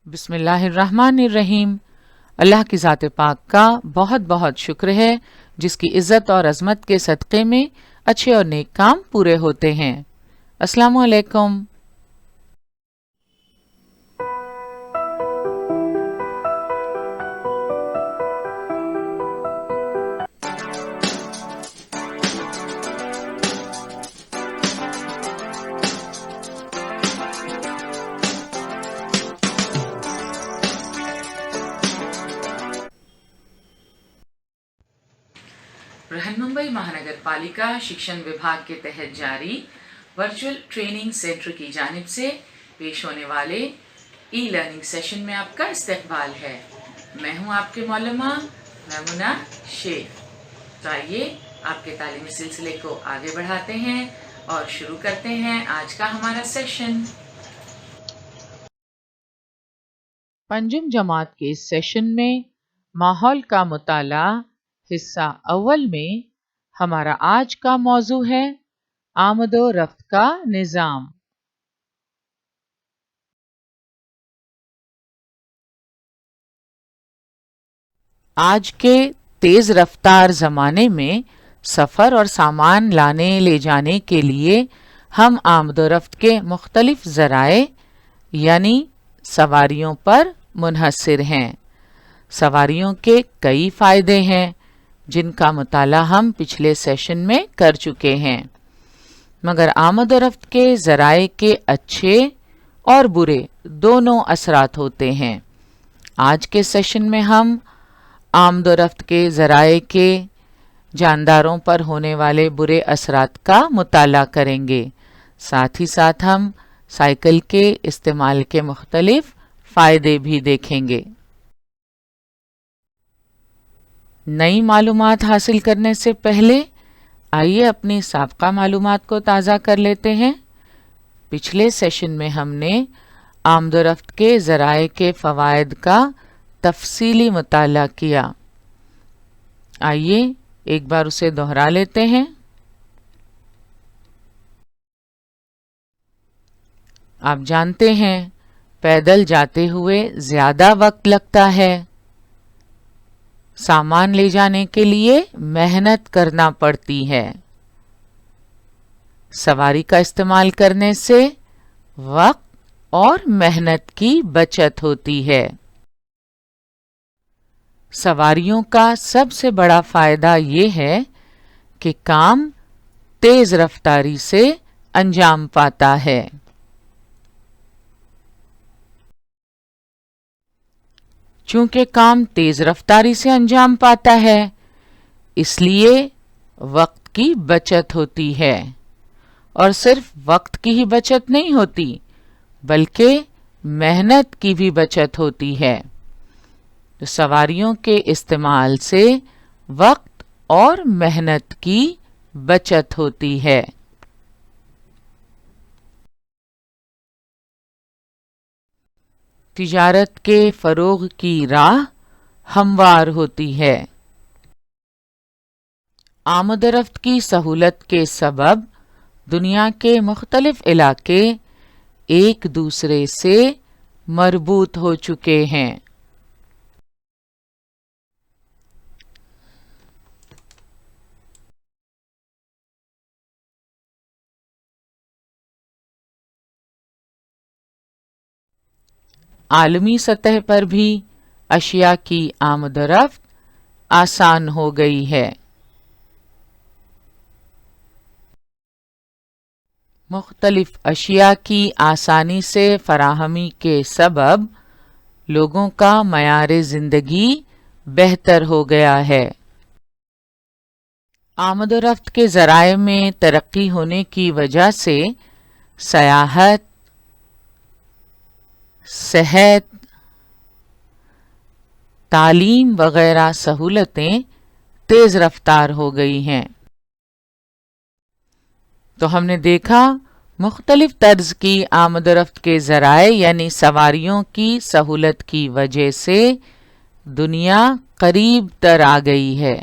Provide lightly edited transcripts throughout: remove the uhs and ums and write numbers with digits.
بسم اللہ الرحمن الرحیم۔ اللہ کی ذات پاک کا بہت بہت شکر ہے جس کی عزت اور عظمت کے صدقے میں اچھے اور نیک کام پورے ہوتے ہیں۔ السلام علیکم۔ बृहन्मुंबई महानगर पालिका शिक्षण विभाग के तहत जारी वर्चुअल ट्रेनिंग सेंटर की जानिब से पेश होने वाले ई लर्निंग सेशन में आपका इस्तकबाल है। मैं हूं आपके मौलमा मैमुना शेख। तो आइए आपके तालीमी सिलसिले को आगे बढ़ाते हैं और शुरू करते हैं आज का हमारा सेशन। पंजुम जमात के इस सेशन में माहौल का मुताला हिस्सा अव्वल में हमारा आज का मौजू है आमदो रफ्त का निज़ाम। आज के तेज रफ्तार ज़माने में सफ़र और सामान लाने ले जाने के लिए हम आमदो रफ्त के मुख्तलिफ ज़राए यानी सवारियों पर मुनहसर हैं। सवारियों के कई फ़ायदे हैं जिनका मुताला हम पिछले सेशन में कर चुके हैं, मगर आमद और रफ्त के ज़राए के अच्छे और बुरे दोनों असरात होते हैं। आज के सेशन में हम आमद और रफ्त के ज़राए के जानदारों पर होने वाले बुरे असरात का मुताला करेंगे। साथ ही साथ हम साइकिल के इस्तेमाल के मुख्तलिफ फ़ायदे भी देखेंगे। नई मालूमात हासिल करने से पहले आइए अपनी साबका मालूमात को ताज़ा कर लेते हैं। पिछले सेशन में हमने आमद और रफ्त के ज़राए के फ़वाइद का तफसीली मुताला किया। आइए एक बार उसे दोहरा लेते हैं। आप जानते हैं पैदल जाते हुए ज़्यादा वक्त लगता है, सामान ले जाने के लिए मेहनत करना पड़ती है। सवारी का इस्तेमाल करने से वक्त और मेहनत की बचत होती है। सवारियों का सबसे बड़ा फायदा ये है कि काम तेज रफ्तारी से अंजाम पाता है। चूंकि काम तेज रफ्तारी से अंजाम पाता है इसलिए वक्त की बचत होती है, और सिर्फ वक्त की ही बचत नहीं होती बल्कि मेहनत की भी बचत होती है। तो सवारियों के इस्तेमाल से वक्त और मेहनत की बचत होती है। तिजारत के फरोग की राह हमवार होती है। आमद रफ्त की सहूलत के सबब दुनिया के मुख्तलिफ इलाके एक दूसरे से मरबूत हो चुके हैं। आलमी सतह पर भी अशिया की आमद रफ्त आसान हो गई है। मुख्तलिफ अशिया की आसानी से फराहमी के सबब लोगों का मयार ज़िंदगी बेहतर हो गया है। आमद और रफ्त के ज़राए में तरक्की होने की वजह से सयाहत, सेहत, तालीम वगैरह सहूलतें तेज रफ्तार हो गई हैं। तो हमने देखा मुख्तलिफ तर्ज की आमद रफ्त के ज़राए यानी सवारियों की सहूलत की वजह से दुनिया करीब तर आ गई है।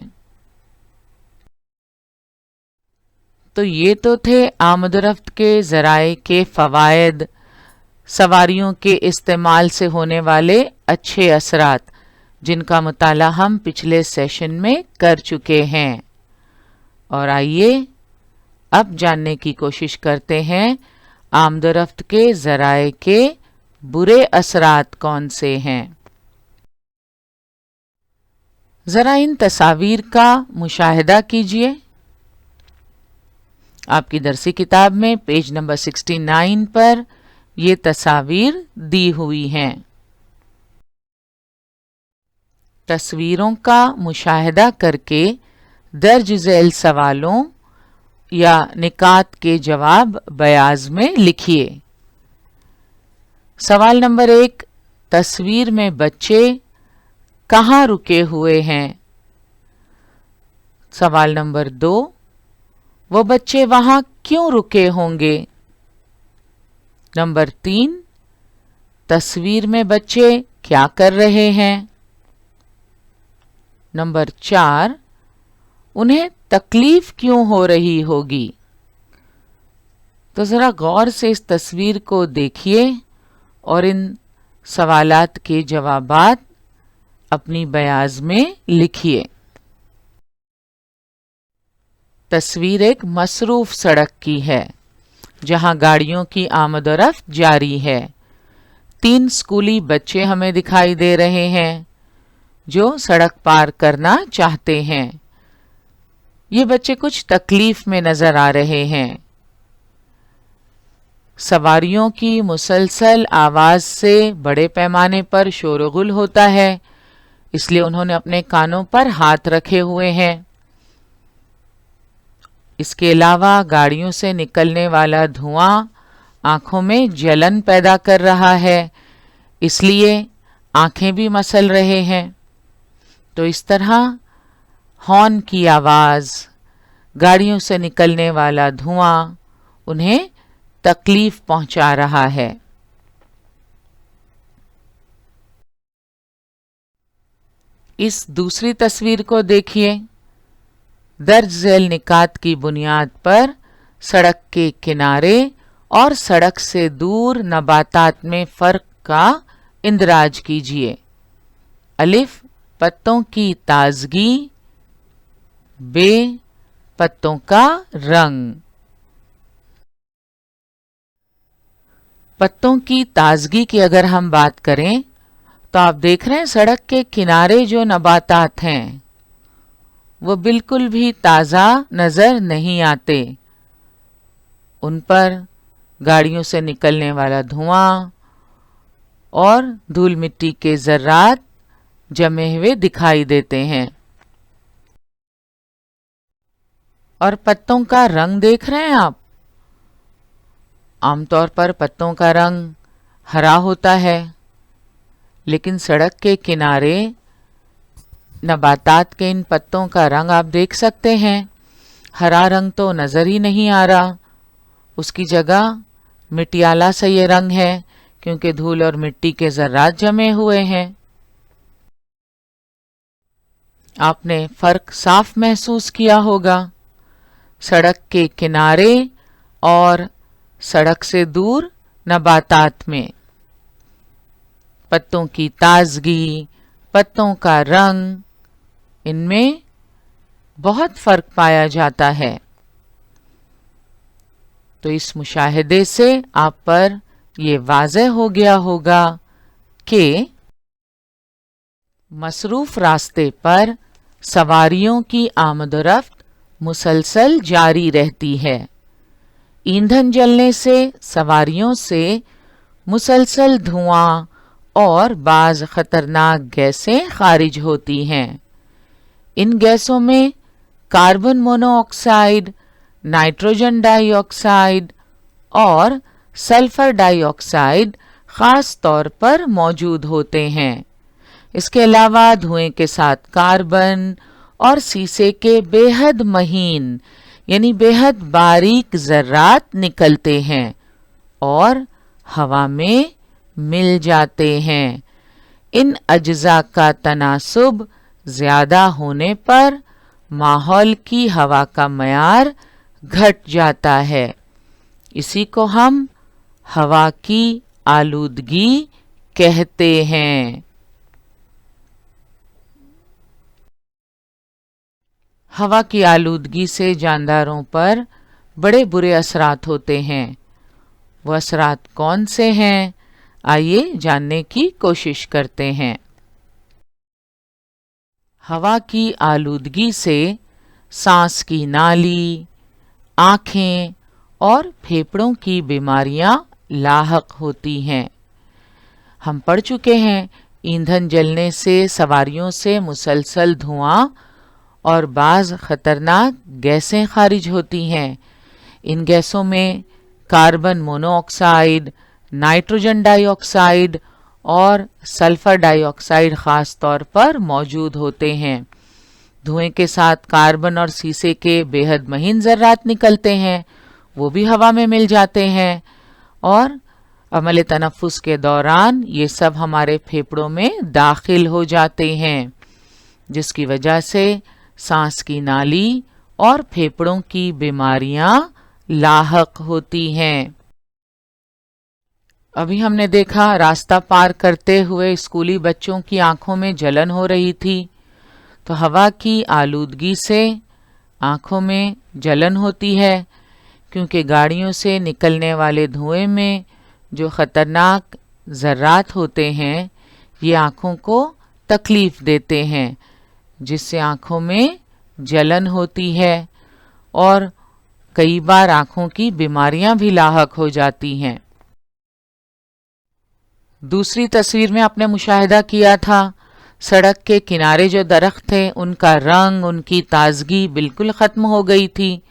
तो ये तो थे आमद रफ्त के ज़राए के फ़वाइद, سواریوں کے استعمال سے ہونے والے اچھے اثرات جن کا مطالعہ ہم پچھلے سیشن میں کر چکے ہیں۔ اور آئیے اب جاننے کی کوشش کرتے ہیں آمد و رفت کے ذرائع کے برے اثرات کون سے ہیں۔ ذرا ان تصاویر کا مشاہدہ کیجیے۔ آپ کی درسی کتاب میں پیج نمبر 69 پر یہ تصاویر دی ہوئی ہیں۔ تصویروں کا مشاہدہ کر کے درج ذیل سوالوں یا نکات کے جواب بیاض میں لکھیے۔ سوال نمبر 1، تصویر میں بچے کہاں رکے ہوئے ہیں؟ سوال نمبر 2، وہ بچے وہاں کیوں رکے ہوں گے؟ نمبر 3، تصویر میں بچے کیا کر رہے ہیں؟ نمبر 4، انہیں تکلیف کیوں ہو رہی ہوگی؟ تو ذرا غور سے اس تصویر کو دیکھیے اور ان سوالات کے جوابات اپنی بیاض میں لکھیے۔ تصویر ایک مصروف سڑک کی ہے جہاں گاڑیوں کی آمد و رفت جاری ہے۔ 3 اسکولی بچے ہمیں دکھائی دے رہے ہیں جو سڑک پار کرنا چاہتے ہیں۔ یہ بچے کچھ تکلیف میں نظر آ رہے ہیں۔ سواریوں کی مسلسل آواز سے بڑے پیمانے پر شور و غل ہوتا ہے، اس لیے انہوں نے اپنے کانوں پر ہاتھ رکھے ہوئے ہیں۔ اس کے علاوہ گاڑیوں سے نکلنے والا دھواں آنکھوں میں جلن پیدا کر رہا ہے، اس لیے آنکھیں بھی مسل رہے ہیں۔ تو اس طرح ہارن کی آواز، گاڑیوں سے نکلنے والا دھواں انہیں تکلیف پہنچا رہا ہے۔ اس دوسری تصویر کو دیکھیے۔ درج ذیل نکات کی بنیاد پر سڑک کے کنارے اور سڑک سے دور نباتات میں فرق کا اندراج کیجیے۔ الف، پتوں کی تازگی، ب، پتوں کا رنگ۔ پتوں کی تازگی کی اگر ہم بات کریں تو آپ دیکھ رہے ہیں سڑک کے کنارے جو نباتات ہیں وہ بالکل بھی تازہ نظر نہیں آتے، ان پر گاڑیوں سے نکلنے والا دھواں اور دھول مٹی کے ذرات جمے ہوئے دکھائی دیتے ہیں۔ اور پتوں کا رنگ دیکھ رہے ہیں آپ، عام طور پر پتوں کا رنگ ہرا ہوتا ہے، لیکن سڑک کے کنارے نباتات کے ان پتوں کا رنگ آپ دیکھ سکتے ہیں، ہرا رنگ تو نظر ہی نہیں آ رہا، اس کی جگہ مٹیالہ سا یہ رنگ ہے کیونکہ دھول اور مٹی کے ذرات جمے ہوئے ہیں۔ آپ نے فرق صاف محسوس کیا ہوگا سڑک کے کنارے اور سڑک سے دور نباتات میں۔ پتوں کی تازگی، پتوں کا رنگ، ان میں بہت فرق پایا جاتا ہے۔ تو اس مشاہدے سے آپ پر یہ واضح ہو گیا ہوگا کہ مصروف راستے پر سواریوں کی آمد و رفت مسلسل جاری رہتی ہے۔ ایندھن جلنے سے سواریوں سے مسلسل دھواں اور بعض خطرناک گیسیں خارج ہوتی ہیں۔ ان گیسوں میں کاربن مونو آکسائڈ، نائٹروجن ڈائی آکسائڈ اور سلفر ڈائی آکسائڈ خاص طور پر موجود ہوتے ہیں۔ اس کے علاوہ دھوئیں کے ساتھ کاربن اور سیسے کے بے حد مہین یعنی بے حد باریک ذرات نکلتے ہیں اور ہوا میں مل جاتے ہیں۔ ان اجزاء کا تناسب زیادہ ہونے پر ماحول کی ہوا کا معیار گھٹ جاتا ہے۔ اسی کو ہم ہوا کی आलूदगी कहते हैं। हवा की आलूदगी से जानदारों पर बड़े बुरे असरात होते हैं। वो असरात कौन से हैं? आइए जानने की कोशिश करते हैं। हवा की आलूदगी से सांस की नाली, आँखें और फेफड़ों की बीमारियां लाहक होती हैं। हम पढ़ चुके हैं, ईंधन जलने से सवारियों से मुसलसल धुआं और बाज़ खतरनाक गैसें खारिज होती हैं। इन गैसों में कार्बन मोनोऑक्साइड, नाइट्रोजन डाइऑक्साइड और सल्फर डाइऑक्साइड ख़ास तौर पर मौजूद होते हैं। धुएं के साथ कार्बन और सीसे के बेहद महीन ज़र्रात निकलते हैं, वो भी हवा में मिल जाते हैं और अमल तनफ़ुस के दौरान ये सब हमारे फेफड़ों में दाखिल हो जाते हैं, जिसकी वजह से सांस की नाली और फेफड़ों की बीमारियां लाहक होती हैं। अभी हमने देखा रास्ता पार करते हुए स्कूली बच्चों की आंखों में जलन हो रही थी। तो हवा की आलूदगी से आंखों में जलन होती है, क्योंकि गाड़ियों से निकलने वाले धुएं में जो खतरनाक ज़र्रात होते हैं ये आंखों को तकलीफ देते हैं, जिससे आंखों में जलन होती है और कई बार आंखों की बीमारियां भी लाहक हो जाती हैं। दूसरी तस्वीर में आपने मुशाहिदा किया था, सड़क के किनारे जो दरख्त थे उनका रंग, उनकी ताजगी बिल्कुल ख़त्म हो गई थी।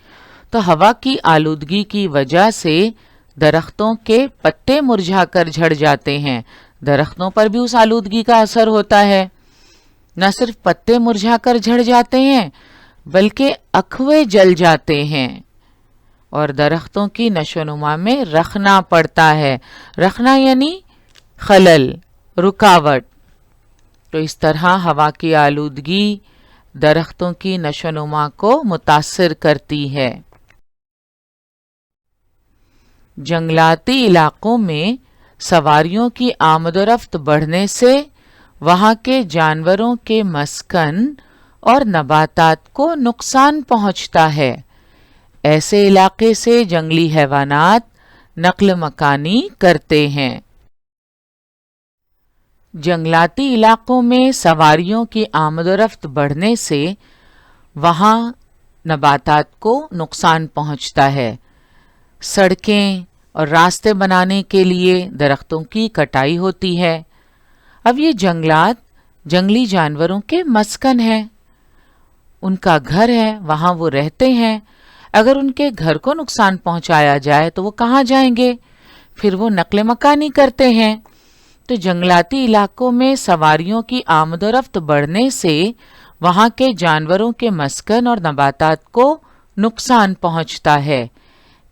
तो हवा की आलूदगी की वजह से दरख्तों के पत्ते मुरझाकर झड़ जाते हैं। दरख्तों पर भी उस आलूदगी का असर होता है। न सिर्फ पत्ते मुरझाकर झड़ जाते हैं बल्कि अखवे जल जाते हैं और दरख्तों की नशोनुमा में रखना पड़ता है। रखना यानी खलल, रुकावट। तो इस तरह हवा की आलूदगी दरख्तों की नशोनुमा को मुतासिर करती है। जंगलाती इलाकों में सवारियों की आमदोरफ्त बढ़ने से वहां के जानवरों के मस्कन और नबातात को नुकसान पहुंचता है। ऐसे इलाके से जंगली हैवानात नक्ल मकानी करते हैं। जंगलाती इलाकों में सवारियों की आमदोरफ्त बढ़ने से वहां नबातात को नुकसान पहुंचता है। सड़कें और रास्ते बनाने के लिए दरख्तों की कटाई होती है। अब ये जंगलात जंगली जानवरों के मस्कन हैं, उनका घर है, वहां वो रहते हैं। अगर उनके घर को नुकसान पहुंचाया जाए तो वो कहाँ जाएंगे? फिर वो नक्ल मकानी करते हैं। तो जंगलाती इलाकों में सवारियों की आमदोरफ्त बढ़ने से वहां के जानवरों के मस्कन और नबातात को नुकसान पहुंचता है।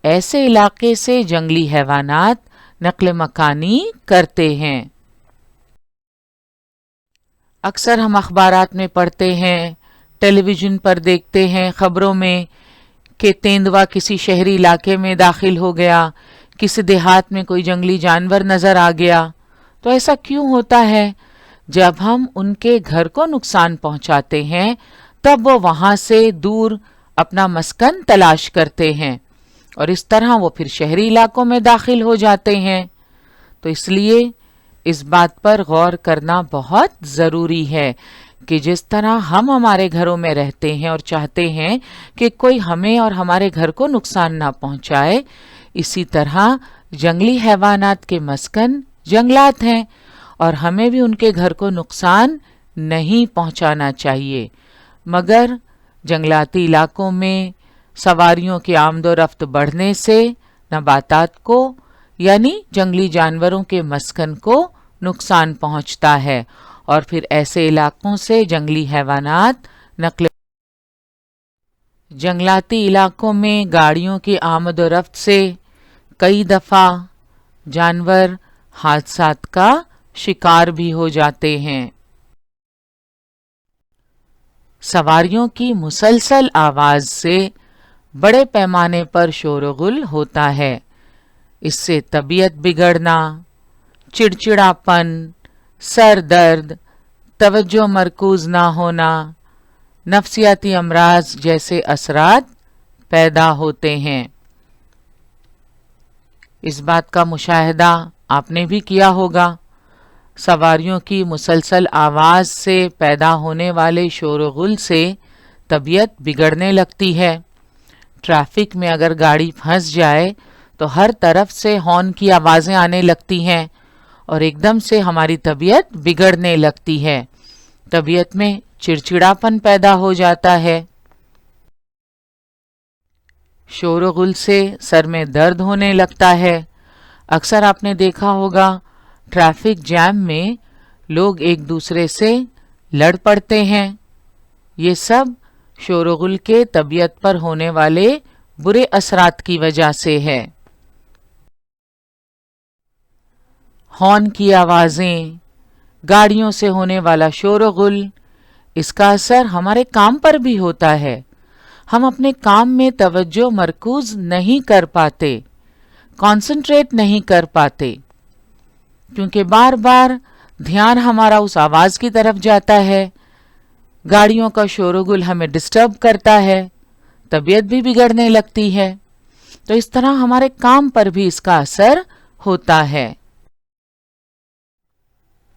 ऐसे इलाके से जंगली हैवानात नक्ल मकानी करते हैं। अक्सर हम अखबारात में पढ़ते हैं, टेलीविज़न पर देखते हैं खबरों में कि तेंदुआ किसी शहरी इलाके में दाखिल हो गया, किसी देहात में कोई जंगली जानवर नजर आ गया। तो ऐसा क्यों होता है? जब हम उनके घर को नुकसान पहुंचाते हैं तब वो वहां से दूर अपना मस्कन तलाश करते हैं और इस तरह वो फिर शहरी इलाकों में दाखिल हो जाते हैं। तो इसलिए इस बात पर गौर करना बहुत ज़रूरी है कि जिस तरह हम हमारे घरों में रहते हैं और चाहते हैं कि कोई हमें और हमारे घर को नुकसान ना पहुंचाए, इसी तरह जंगली हैवानात के मस्कन जंगलात हैं और हमें भी उनके घर को नुकसान नहीं पहुंचाना चाहिए। मगर जंगलाती इलाकों में सवारियों की आमदोरफ्त बढ़ने से नबातात को यानी जंगली जानवरों के मस्कन को नुकसान पहुंचता है और फिर ऐसे इलाकों से जंगली हैवानात नकल। जंगलाती इलाकों में गाड़ियों की आमदोरफ्त से कई दफ़ा जानवर हादसात का शिकार भी हो जाते हैं। सवारियों की मुसलसल आवाज से बड़े पैमाने पर शोरगुल होता है। इससे तबीयत बिगड़ना, चिड़चिड़ापन, सर दर्द, तवज्जो मरकूज ना होना, नफ्सियाती अमराज जैसे असरात पैदा होते हैं। इस बात का मुशाहिदा आपने भी किया होगा। सवारियों की मुसलसल आवाज़ से पैदा होने वाले शोरगुल से तबीयत बिगड़ने लगती है। ट्रैफिक में अगर गाड़ी फंस जाए तो हर तरफ से हॉर्न की आवाज़ें आने लगती हैं और एकदम से हमारी तबीयत बिगड़ने लगती है। तबीयत में चिड़चिड़ापन पैदा हो जाता है। शोरगुल से सर में दर्द होने लगता है। अक्सर आपने देखा होगा ट्रैफिक जैम में लोग एक दूसरे से लड़ पड़ते हैं। ये सब शोरगुल के तबीयत पर होने वाले बुरे असरात की वजह से है। हॉर्न की आवाज़ें, गाड़ियों से होने वाला शोरगुल, इसका असर हमारे काम पर भी होता है। हम अपने काम में तवज्जो मरकूज नहीं कर पाते, कंसंट्रेट नहीं कर पाते, क्योंकि बार बार ध्यान हमारा उस आवाज़ की तरफ जाता है। गाड़ियों का शोरगुल हमें डिस्टर्ब करता है, तबीयत भी बिगड़ने लगती है। तो इस तरह हमारे काम पर भी इसका असर होता है।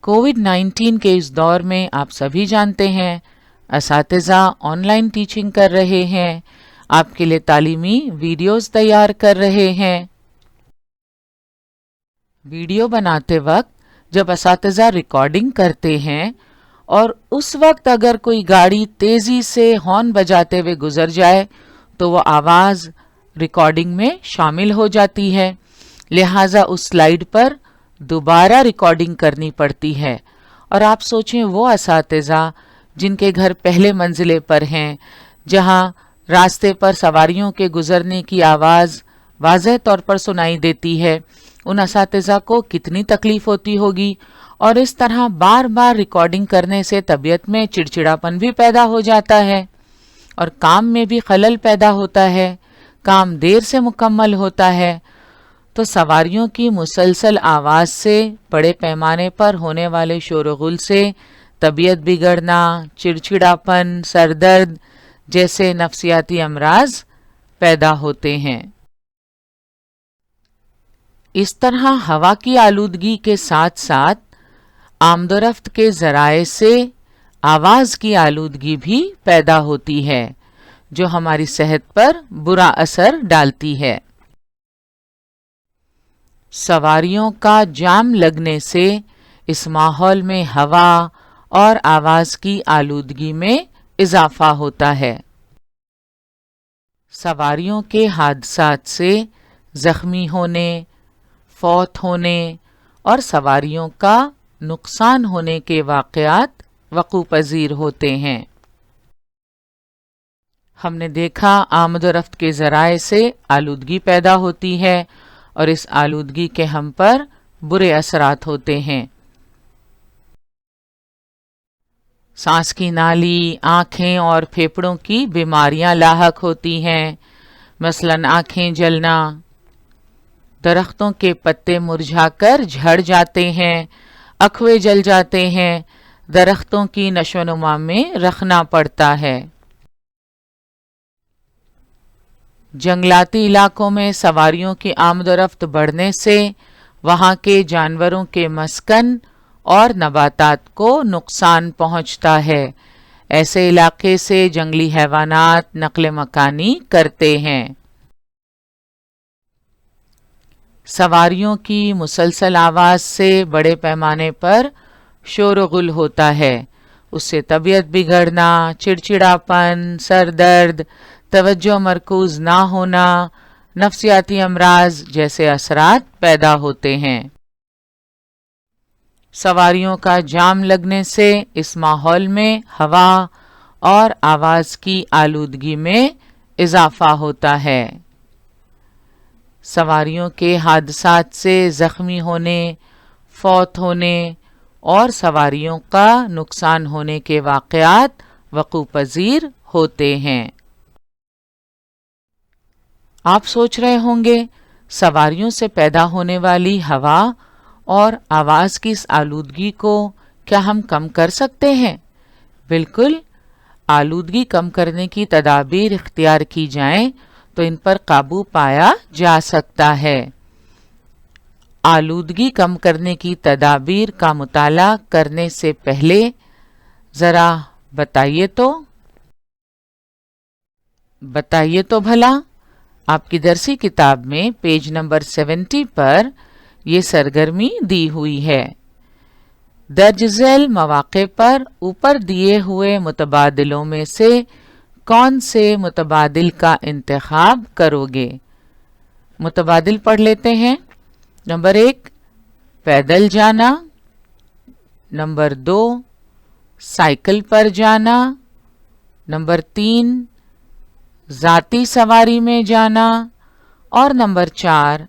कोविड-19 के इस दौर में आप सभी जानते हैं असातिज़ा ऑनलाइन टीचिंग कर रहे हैं, आपके लिए तालीमी वीडियोस तैयार कर रहे हैं। वीडियो बनाते वक्त जब असातिज़ा रिकॉर्डिंग करते हैं और उस वक्त अगर कोई गाड़ी तेज़ी से हॉर्न बजाते हुए गुजर जाए तो वो आवाज़ रिकॉर्डिंग में शामिल हो जाती है। लिहाजा उस स्लाइड पर दोबारा रिकॉर्डिंग करनी पड़ती है। और आप सोचें वो असातिज़ा जिनके घर पहले मंजिले पर हैं, जहां रास्ते पर सवारियों के गुजरने की आवाज़ वाज़ेह तौर पर सुनाई देती है, उन असातिज़ा को कितनी तकलीफ होती होगी। और इस तरह बार बार रिकॉर्डिंग करने से तबीयत में चिड़चिड़ापन भी पैदा हो जाता है और काम में भी खलल पैदा होता है, काम देर से मुकम्मल होता है। तो सवारियों की मुसलसल आवाज़ से बड़े पैमाने पर होने वाले शोरगुल से तबीयत बिगड़ना, चिड़चिड़ापन, सरदर्द जैसे नफ्सियाती अमराज पैदा होते हैं। इस तरह हवा की आलूदगी के साथ साथ आमदोरफ्त के ज़राए से आवाज़ की आलूदगी भी पैदा होती है, जो हमारी सेहत पर बुरा असर डालती है। सवारियों का जाम लगने से इस माहौल में हवा और आवाज़ की आलूदगी में इजाफा होता है। सवारियों के हादसात से ज़ख्मी होने, फौत होने और सवारियों का नुकसान होने के वाक़यात वक़ू पज़ीर होते हैं। हमने देखा आमद और रफ्त के ज़राए से आलूदगी पैदा होती है और इस आलूदगी के हम पर बुरे असरात होते हैं। सांस की नाली, आँखें और फेफड़ों की बीमारियां लाहक होती हैं, मसलन आँखें जलना, दरख्तों के पत्ते मुरझाकर झड़ जाते हैं, अखवे जल जाते हैं, दरख्तों की नशोनुमा में रखना पड़ता है। जंगलाती इलाकों में सवारियों की आमदोरफ्त बढ़ने से वहाँ के जानवरों के मस्कन और नबातात को नुकसान पहुँचता है। ऐसे इलाके से जंगली हैवानात नक़्ल मकानी करते हैं। सवारियों की मुसलसल आवाज़ से बड़े पैमाने पर शोरगुल होता है, उससे तबीयत बिगड़ना, चिड़चिड़ापन, सर दर्द, तवज्जो मरकूज ना होना, नफ्सियाती अमराज जैसे असरात पैदा होते हैं। सवारियों का जाम लगने से इस माहौल में हवा और आवाज़ की आलूदगी में इजाफा होता है। सवारियों के हादसात से ज़ख्मी होने, फौत होने और सवारियों का नुकसान होने के वाक़यात वक़ू पज़ीर होते हैं। आप सोच रहे होंगे सवारियों से पैदा होने वाली हवा اور آواز کی اس آلودگی کو کیا ہم کم کر سکتے ہیں؟ بالکل، آلودگی کم کرنے کی تدابیر اختیار کی جائیں تو ان پر قابو پایا جا سکتا ہے۔ آلودگی کم کرنے کی تدابیر کا مطالعہ کرنے سے پہلے ذرا بتائیے تو بھلا آپ کی درسی کتاب میں پیج نمبر 70 پر یہ سرگرمی دی ہوئی ہے۔ درج ذیل مواقع پر اوپر دیے ہوئے متبادلوں میں سے کون سے متبادل کا انتخاب کرو گے؟ متبادل پڑھ لیتے ہیں۔ نمبر 1 پیدل جانا، نمبر 2 سائیکل پر جانا، نمبر 3 ذاتی سواری میں جانا، اور نمبر 4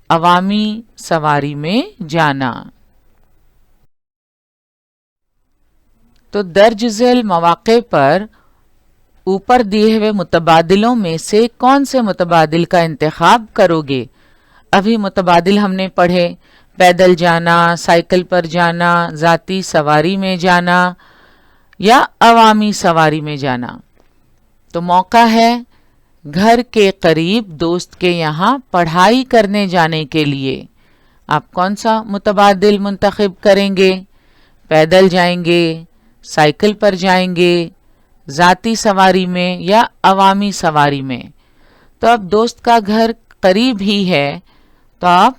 عوامی سواری میں جانا۔ تو درج ذیل مواقع پر اوپر دیے ہوئے متبادلوں میں سے کون سے متبادل کا انتخاب کرو گے؟ ابھی متبادل ہم نے پڑھے، پیدل جانا، سائیکل پر جانا، ذاتی سواری میں جانا یا عوامی سواری میں جانا۔ تو موقع ہے گھر کے قریب دوست کے یہاں پڑھائی کرنے جانے کے لیے۔ آپ کون سا متبادل منتخب کریں گے؟ پیدل جائیں گے، سائیکل پر جائیں گے، ذاتی سواری میں یا عوامی سواری میں؟ تو اب دوست کا گھر قریب ہی ہے تو آپ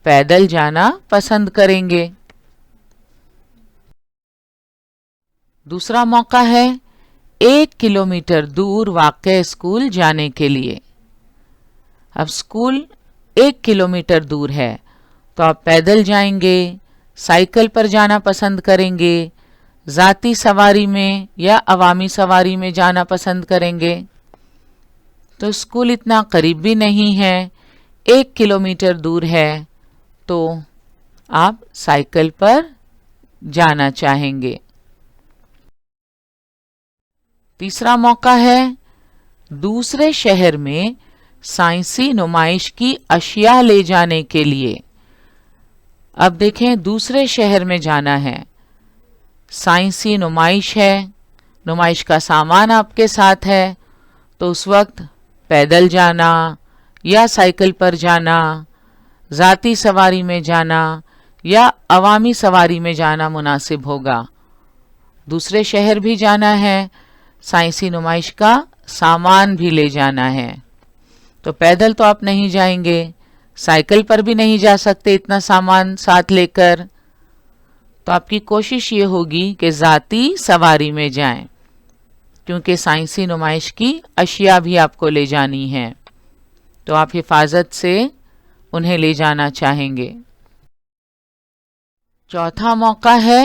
پیدل جانا پسند کریں گے۔ دوسرا موقع ہے 1 کلومیٹر دور واقع اسکول جانے کے لیے۔ اب اسکول 1 کلومیٹر دور ہے تو آپ پیدل جائیں گے، سائیکل پر جانا پسند کریں گے، ذاتی سواری میں یا عوامی سواری میں جانا پسند کریں گے؟ تو اسکول اتنا قریب بھی نہیں ہے، 1 کلومیٹر دور ہے، تو آپ سائیکل پر جانا چاہیں گے۔ تیسرا موقع ہے دوسرے شہر میں سائنسی نمائش کی اشیاء لے جانے کے لیے۔ اب دیکھیں، دوسرے شہر میں جانا ہے، سائنسی نمائش ہے، نمائش کا سامان آپ کے ساتھ ہے، تو اس وقت پیدل جانا یا سائیکل پر جانا، ذاتی سواری میں جانا یا عوامی سواری میں جانا مناسب ہوگا۔ دوسرے شہر بھی جانا ہے، سائنسی نمائش کا سامان بھی لے جانا ہے، تو پیدل تو آپ نہیں جائیں گے، سائیکل پر بھی نہیں جا سکتے اتنا سامان ساتھ لے کر، تو آپ کی کوشش یہ ہوگی کہ ذاتی سواری میں جائیں، کیونکہ سائنسی نمائش کی اشیاء بھی آپ کو لے جانی ہیں، تو آپ حفاظت سے انہیں لے جانا چاہیں گے۔ چوتھا موقع ہے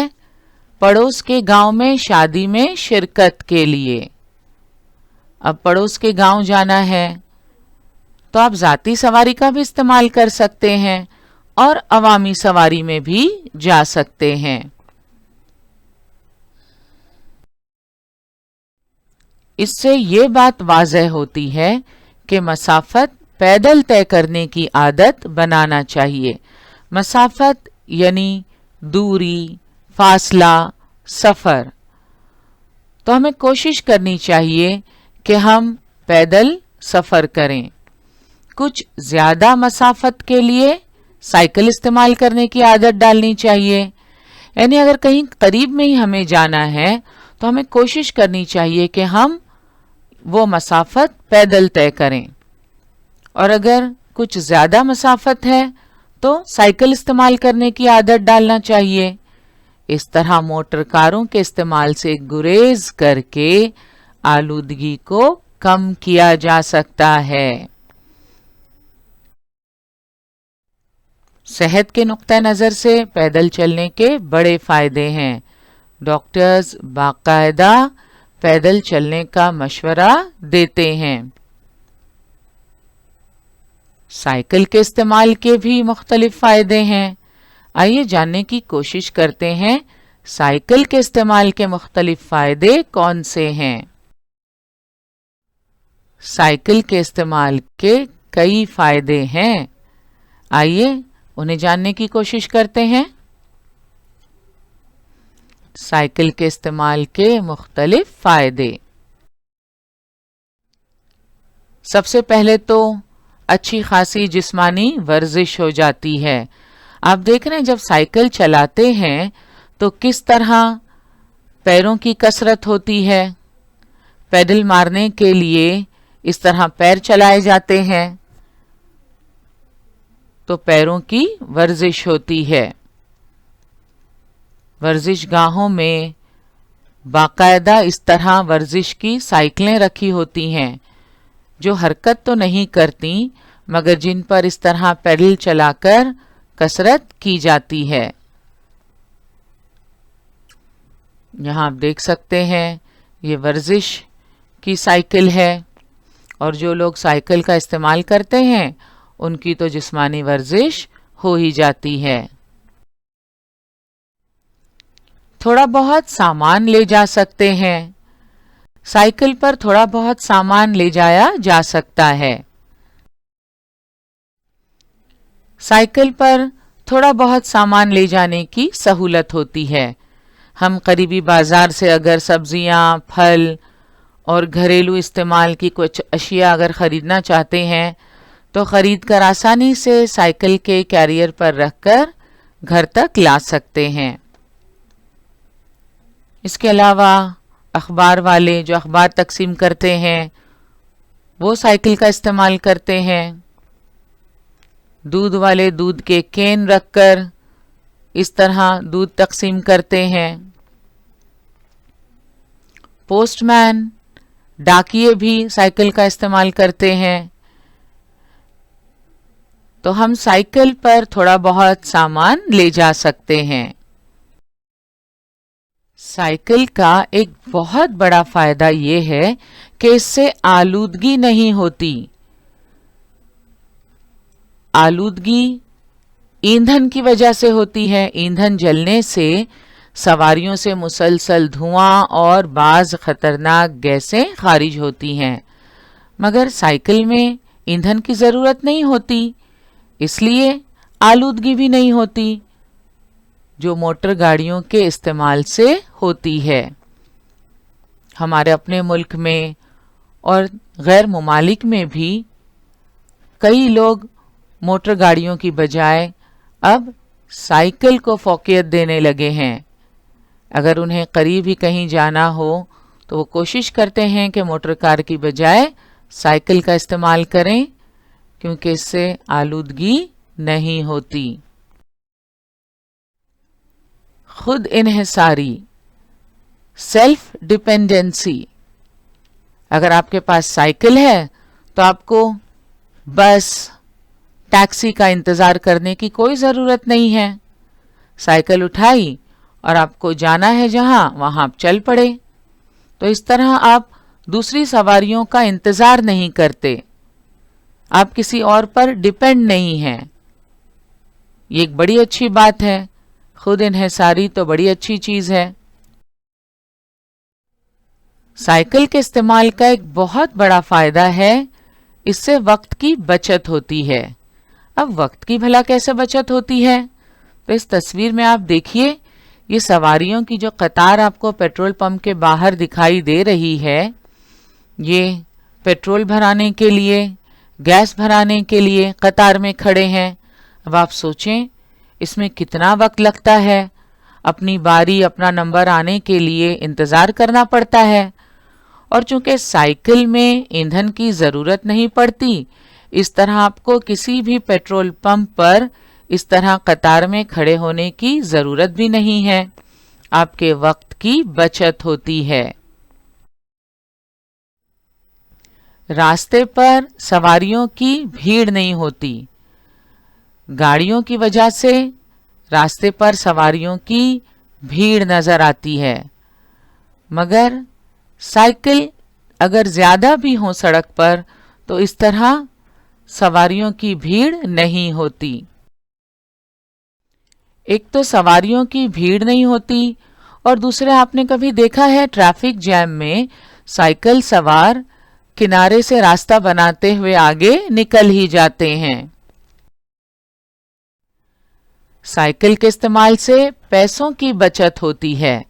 پڑوس کے گاؤں میں شادی میں شرکت کے لیے۔ اب پڑوس کے گاؤں جانا ہے تو آپ ذاتی سواری کا بھی استعمال کر سکتے ہیں اور عوامی سواری میں بھی جا سکتے ہیں۔ اس سے یہ بات واضح ہوتی ہے کہ مسافت پیدل طے کرنے کی عادت بنانا چاہیے۔ مسافت یعنی دوری، فاصلہ، سفر۔ تو ہمیں کوشش کرنی چاہیے کہ ہم پیدل سفر کریں۔ کچھ زیادہ مسافت کے لیے سائیکل استعمال کرنے کی عادت ڈالنی چاہیے، یعنی اگر کہیں قریب میں ہی ہمیں جانا ہے تو ہمیں کوشش کرنی چاہیے کہ ہم وہ مسافت پیدل طے کریں، اور اگر کچھ زیادہ مسافت ہے تو سائیکل استعمال کرنے کی عادت ڈالنا چاہیے۔ اس طرح موٹر کاروں کے استعمال سے گریز کر کے آلودگی کو کم کیا جا سکتا ہے۔ صحت کے نقطہ نظر سے پیدل چلنے کے بڑے فائدے ہیں۔ ڈاکٹرز باقاعدہ پیدل چلنے کا مشورہ دیتے ہیں۔ سائیکل کے استعمال کے بھی مختلف فائدے ہیں۔ آئیے جاننے کی کوشش کرتے ہیں سائیکل کے استعمال کے مختلف فائدے کون سے ہیں۔ سائیکل کے استعمال کے کئی فائدے ہیں۔ آئیے انہیں جاننے کی کوشش کرتے ہیں۔ سائیکل کے استعمال کے مختلف فائدے۔ سب سے پہلے تو اچھی خاصی جسمانی ورزش ہو جاتی ہے۔ آپ دیکھ رہے ہیں جب سائیکل چلاتے ہیں تو کس طرح پیروں کی کسرت ہوتی ہے۔ پیڈل مارنے کے لیے اس طرح پیر چلائے جاتے ہیں تو پیروں کی ورزش ہوتی ہے۔ ورزش گاہوں میں باقاعدہ اس طرح ورزش کی سائیکلیں رکھی ہوتی ہیں جو حرکت تو نہیں کرتی مگر جن پر اس طرح پیڈل چلا کر کسرت کی جاتی ہے۔ یہاں آپ دیکھ سکتے ہیں یہ ورزش کی سائیکل ہے اور جو لوگ سائیکل کا استعمال کرتے ہیں ان کی تو جسمانی ورزش ہو ہی جاتی ہے۔ تھوڑا بہت سامان لے جا سکتے ہیں۔ سائیکل پر تھوڑا بہت سامان لے جایا جا سکتا ہے۔ سائیکل پر تھوڑا بہت سامان لے جانے کی سہولت ہوتی ہے۔ ہم قریبی بازار سے اگر سبزیاں، پھل اور گھریلو استعمال کی کچھ اشیاء اگر خریدنا چاہتے ہیں تو خرید کر آسانی سے سائیکل کے کیریئر پر رکھ کر گھر تک لا سکتے ہیں۔ اس کے علاوہ اخبار والے جو اخبار تقسیم کرتے ہیں وہ سائیکل کا استعمال کرتے ہیں۔ دودھ والے دودھ کے کین رکھ کر اس طرح دودھ تقسیم کرتے ہیں۔ پوسٹ مین، ڈاکیے بھی سائیکل کا استعمال کرتے ہیں۔ تو ہم سائیکل پر تھوڑا بہت سامان لے جا سکتے ہیں۔ سائیکل کا ایک بہت بڑا فائدہ یہ ہے کہ اس سے آلودگی نہیں ہوتی۔ آلودگی ایندھن کی وجہ سے ہوتی ہے۔ ایندھن جلنے سے سواریوں سے مسلسل دھواں اور بعض خطرناک گیسیں خارج ہوتی ہیں، مگر سائیکل میں ایندھن کی ضرورت نہیں ہوتی، اس لیے آلودگی بھی نہیں ہوتی جو موٹر گاڑیوں کے استعمال سے ہوتی ہے۔ ہمارے اپنے ملک میں اور غیر ممالک میں بھی کئی لوگ موٹر گاڑیوں کی بجائے اب سائیکل کو فوقیت دینے لگے ہیں۔ اگر انہیں قریب ہی کہیں جانا ہو تو وہ کوشش کرتے ہیں کہ موٹر کار کی بجائے سائیکل کا استعمال کریں کیونکہ اس سے آلودگی نہیں ہوتی۔ خود انحصاری، سیلف ڈیپینڈنسی۔ اگر آپ کے پاس سائیکل ہے تو آپ کو بس، ٹیکسی کا انتظار کرنے کی کوئی ضرورت نہیں ہے۔ سائیکل اٹھائی اور آپ کو جانا ہے جہاں، وہاں آپ چل پڑے۔ تو اس طرح آپ دوسری سواریوں کا انتظار نہیں کرتے، آپ کسی اور پر ڈیپینڈ نہیں ہیں۔ یہ ایک بڑی اچھی بات ہے۔ خود انحصاری تو بڑی اچھی چیز ہے۔ سائیکل کے استعمال کا ایک بہت بڑا فائدہ ہے، اس سے وقت کی بچت ہوتی ہے۔ اب وقت کی بھلا کیسے بچت ہوتی ہے؟ تو اس تصویر میں آپ دیکھیے، یہ سواریوں کی جو قطار آپ کو پیٹرول پمپ کے باہر دکھائی دے رہی ہے، یہ پیٹرول بھرانے کے لیے، گیس بھرانے کے لیے قطار میں کھڑے ہیں۔ اب آپ سوچیں اس میں کتنا وقت لگتا ہے، اپنی باری، اپنا نمبر آنے کے لیے انتظار کرنا پڑتا ہے۔ اور چونکہ سائیکل میں ایندھن کی ضرورت نہیں پڑتی، اس طرح آپ کو کسی بھی پیٹرول پمپ پر اس طرح قطار میں کھڑے ہونے کی ضرورت بھی نہیں ہے، آپ کے وقت کی بچت ہوتی ہے۔ راستے پر سواریوں کی بھیڑ نہیں ہوتی۔ گاڑیوں کی وجہ سے راستے پر سواریوں کی بھیڑ نظر آتی ہے، مگر سائیکل اگر زیادہ بھی ہو سڑک پر تو اس طرح سواریوں کی بھیڑ نہیں ہوتی۔ ایک تو سواریوں کی بھیڑ نہیں ہوتی، اور دوسرے آپ نے کبھی دیکھا ہے ٹریفک جیم میں سائیکل سوار کنارے سے راستہ بناتے ہوئے آگے نکل ہی جاتے ہیں۔ साइकिल के इस्तेमाल से पैसों की बचत होती है।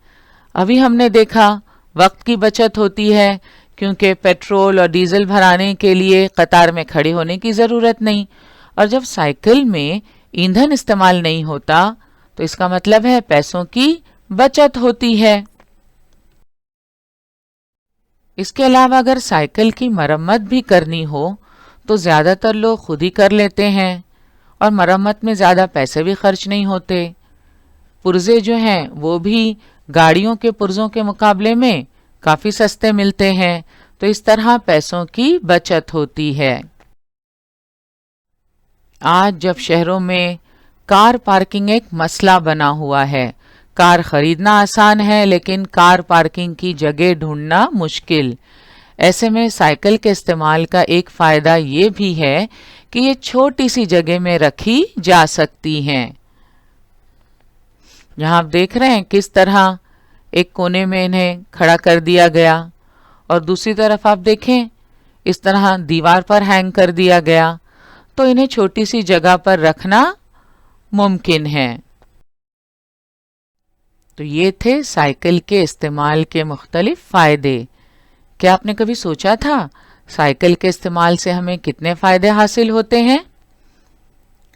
अभी हमने देखा वक्त की बचत होती है क्योंकि पेट्रोल और डीजल भराने के लिए कतार में खड़े होने की ज़रूरत नहीं, और जब साइकिल में ईंधन इस्तेमाल नहीं होता तो इसका मतलब है पैसों की बचत होती है। इसके अलावा अगर साइकिल की मरम्मत भी करनी हो तो ज़्यादातर लोग खुद ही कर लेते हैं और मरम्मत में ज़्यादा पैसे भी खर्च नहीं होते। पुर्जे जो हैं वो भी गाड़ियों के पुर्जों के मुकाबले में काफ़ी सस्ते मिलते हैं, तो इस तरह पैसों की बचत होती है। आज जब शहरों में कार पार्किंग एक मसला बना हुआ है, कार खरीदना आसान है लेकिन कार पार्किंग की जगह ढूंढना मुश्किल। ऐसे में साइकिल के इस्तेमाल का एक फ़ायदा ये भी है कि ये छोटी सी जगह में रखी जा सकती हैं। यहाँ आप देख रहे हैं किस तरह एक कोने में इन्हें खड़ा कर दिया गया और दूसरी तरफ आप देखें इस तरह दीवार पर हैंग कर दिया गया, तो इन्हें छोटी सी जगह पर रखना मुमकिन है। तो ये थे साइकिल के इस्तेमाल के मुख्तलिफ फ़ायदे। क्या आपने कभी सोचा था साइकिल के इस्तेमाल से हमें कितने फ़ायदे हासिल होते हैं?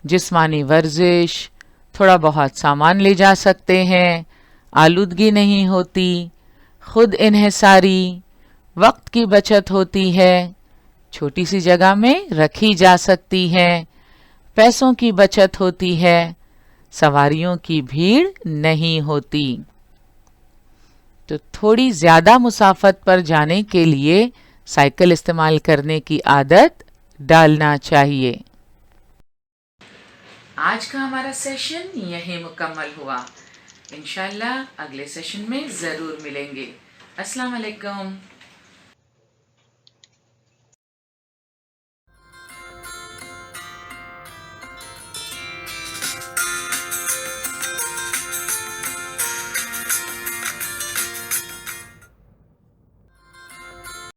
जिस्मानी वर्जिश, थोड़ा बहुत सामान ले जा सकते हैं, आलूदगी नहीं होती, खुद इन्हिसारी, वक्त की बचत होती है, छोटी सी जगह में रखी जा सकती है, पैसों की बचत होती है, सवारियों की भीड़ नहीं होती। तो थोड़ी ज़्यादा मुसाफत पर जाने के लिए साइकिल इस्तेमाल करने की आदत डालना चाहिए। आज का हमारा सेशन यहीं मुकम्मल हुआ। इंशाल्लाह अगले सेशन में ज़रूर मिलेंगे। अस्सलाम वालेकुम।